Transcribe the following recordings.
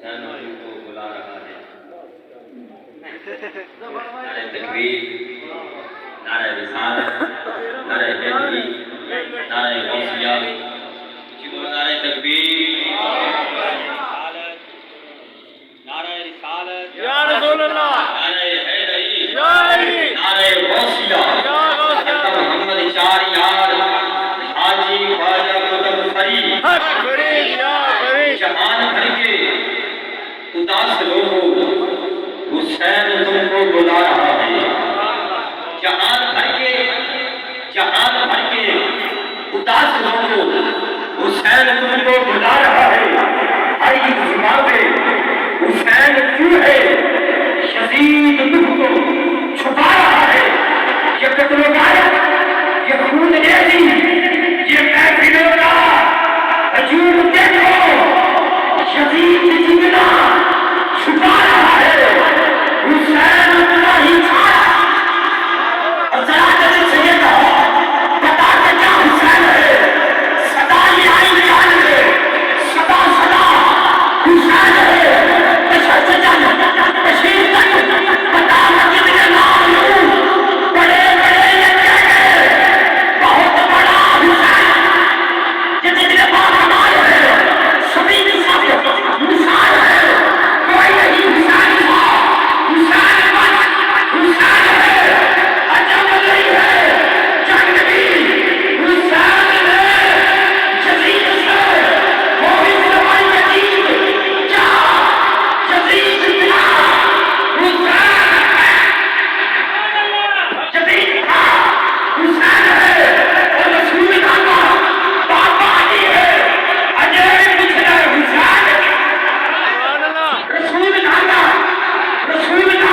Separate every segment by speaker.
Speaker 1: حسین کو بلا رہا ہے۔ نعرہ تکبیر، نعرہ رسالت، نعرہ حیدری، نعرہ غوثیہ، اسی کو نعرہ تکبیر، نعرہ رسالت،
Speaker 2: یا رسول اللہ،
Speaker 1: نعرہ حیدری،
Speaker 2: جائے
Speaker 1: نعرہ غوثیہ، محمد چار یار، حاجی خواجہ قطب فرید، جہان بھر کے اداس لوگوں، حسین تم کو بلا رہا ہے۔ جہان بھر کے اداس لوگوں، حسین تم کو بلا رہا ہے۔ ہر ایک زبان پہ حسین کیوں ہے، شدید دکھ کو چھپا رہا ہے۔ یہ قتل و غارت، یہ خون ریزی، یہ محفلوں کا ہجوم دیکھو، شدید جگنا چھپا رہا ہے۔ حسین اتنا ہی تھا اور ذرا جلد سے یہ کہو، بتا کہ کیا حسین ہے؟ صدا یہ آئی نکال ہے، صدا حسین ہے۔ بشر سے جان تشریف تک بتا کہ کتنے نام لوں، بڑے یہ کہہ گئے بہت بڑا حسین، جتنے بار ہمارے ہیں سبھی کے ساتھ مثال ہے۔ کوئی نہیں حسین تھا، حسین ہے، عجب نہیں ہے، جنگ بھی حسین ہے، جزید سے وہ بھی زبان جدید، کیا جدید تھا حسین ہے، جدید تھا حسین ہے، اور رسول کا بابا علی ہے، اجے کچھ ہے حسین، رسول کا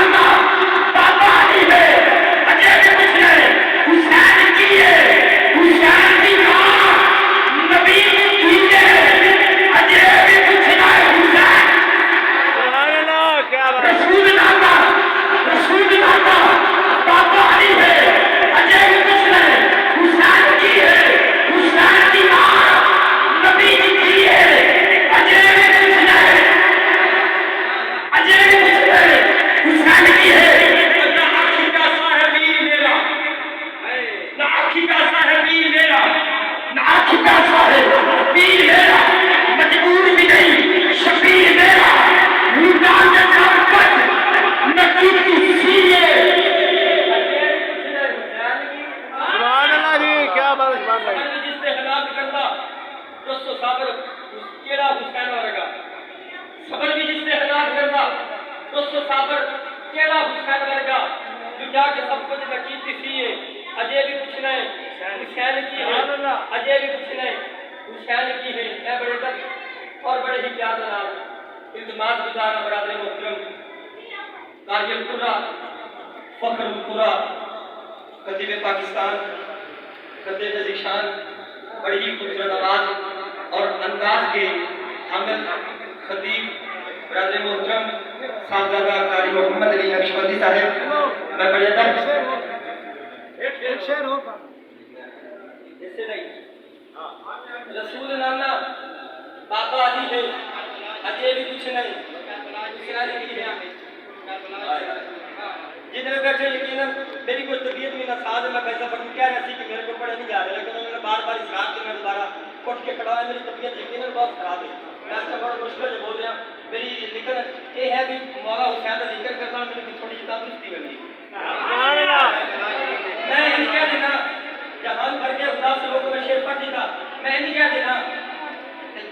Speaker 1: بابا علی ہے، اجے کچھ ہے حسین کی ہے، حسین کی ماں نبی کی ہے، اجے بھی کچھ ہے حسین، رسول کا بابا علی ہے، اجے بھی کچھ ہے حسین کی ہے، حسین کی ماں نبی کی ہے، اجے بھی کچھ ہے، اجے بھی کچھ ہے حسین کی ہے۔ نہ آنکھی کا صاحبی میرا، نہ آنکھی کا صاحبی میرا، نہ آنکھی کا صاحبی میرا، مجبور بھی نہیں شبیر میرا، لوٹا جیسا پت نہ ٹوٹی سیے۔
Speaker 2: سبحان اللہ جی، کیا بات ہے، سبحان اللہ جی۔
Speaker 1: جس سے ہلاک کرتا رس و صابر کیڑا حسین ورگا، صبر بھی جس سے ہلاک کرتا رس و صابر کیڑا حسین ورگا، جو جا کے سب کچھ نکیتی سیے، اجے بھی کچھ نہیں حسین کی ہے، اجے بھی کچھ نہیں حسین کی ہے۔ اے بڑے تک اور بڑے ہی پیار نال التماس گزارا برادر محترم، تاج القرا، فخر القرا، خطیب پاکستان، خطیب ذیشان، بڑی ہی خوبصورت آواز اور انداز کے حامل خطیب برادر محترم صاحبزادہ قاری محمد علی نقشبندی صاحب، میں بڑے ادب
Speaker 2: ایک شعر ہوگا
Speaker 1: اس سے نہیں، رسول نانا بابا علی ہے، اجے بھی کچھ نہیں حسین کی ہے۔ جتنے بیٹھے یقیناً میری کوئی طبیعت میں نہ ساتھ میں کیسا پڑھوں، کیا نسی کہ میرے کو پڑھے نہیں جا رہے، لیکن انہوں نے بار بار اصرار کیا، میں دوبارہ اٹھ کے کھڑا ہے۔ میری طبیعت یقیناً بہت خراب ہے، میں اس کا بڑا مشکل سے بول رہا ہوں۔ میری لیکن یہ ہے کہ مولا حسین کا ذکر کرنا میری تھوڑی سی تندرستی کرنی، میں یہ نہیں کہہ دینا جہان بھر کے اداس لوگوں میں شعر پڑھ دیتا، میں یہ نہیں کہہ دینا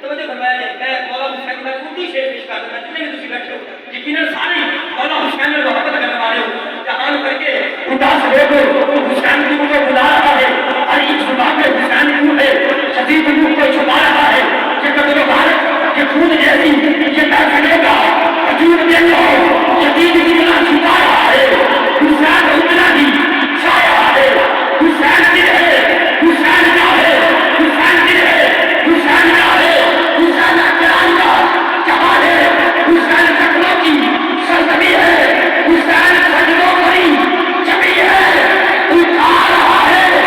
Speaker 1: توجہ فرمائے، میں مولا حسین میں اردو شعر پیش کر دینا، جتنے بھی تسی بیٹھے ہو یقیناً سارے مولا حسین میں محبت کرنے والے ہو۔ جہان بھر کے اداس لوگوں، حسین کی مجھے بلا رہا ہے، ہر ایک زبان میں حسین کیوں ہے، شدید دکھ کو چھپا رہا ہے۔ یہ قتل و غارت، یہ خون ریزی، یہ محفلوں کا ہجوم دیکھو، شدید جگنا چھپا رہا ہے۔ حسین اتنا ہی چھایا ہے، حسین کی ہے، حسین کا ہے، حسین کی ہے، حسین کا ہے، حسین اکرام کا جہاں ہے، حسین قتلوں کی سرزمین ہے، حسین سجدوں کی جمی ہے، اٹھا رہا ہے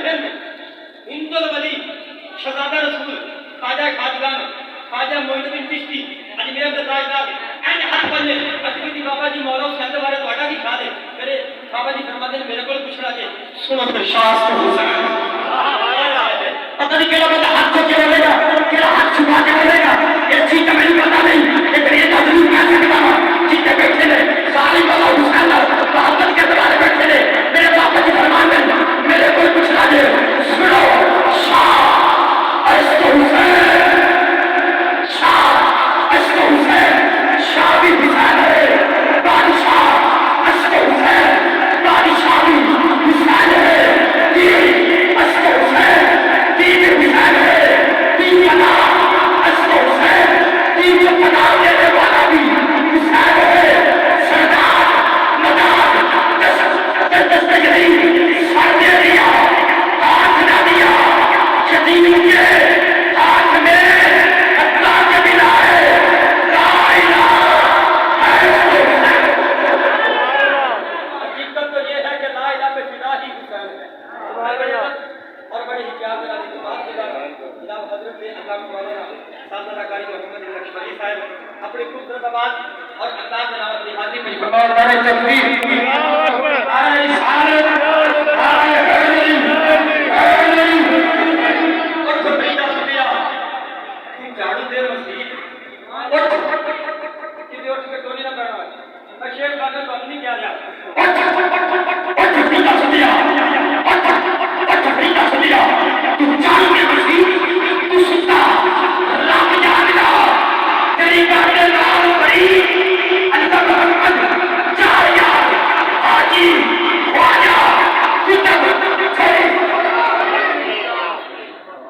Speaker 1: ہند ہند الولی شہزادہ رسول خواجہ خواجگان خواجہ معین الدین چشتی اجمیر عبد الراجدار اینڈ ہر بندے اجمیری بابا جی مولا حسین کے بارے تھوڑا کی خیال ہے میرے بابا جی فرماتے ہیں میرے کو پوچھنا کہ سنو پھر شاست حسین پتہ نہیں کہڑا بندہ ہاتھ کو کے بولے گا کہڑا ہاتھ چھپا کے بولے گا یہ چیز تو میری پتہ نہیں لیکن یہ تو ضرور کہہ سکتا ہوں جتنے بیٹھے نے ساری مولا حسین محبت کے دوارے بیٹھے نے میرے بابا جی فرماتے ہیں میرے کو پوچھنا کہ سنو شاہ عشق حسین شاہ عشق حسین شاہ بھی حسین ہے بادشاہ عشق حسین بادشاہ بھی حسین ہے دین عشق حسین دین حسین ہے دین پناہ عشق حسین دین کو پناہ دینے والا بھی حسین ہے سردار مدار دستگری سر دے دیا ہاتھ نہ دیا یتیم کے ہاتھ میں اللہ کے بنا ہے لا الہ الا حقیقت تو یہ ہے کہ لا الہ پہ فدا ہی حسین ہے اور بڑے ہی پیار سے راضی بات کے بعد جناب حضرت علامہ مولانا سالانہ قاری محمد لکشمری صاحب اپنی خوبصورت آواز اور انداز میں اپنی حاضری میں فرمایا تکبیر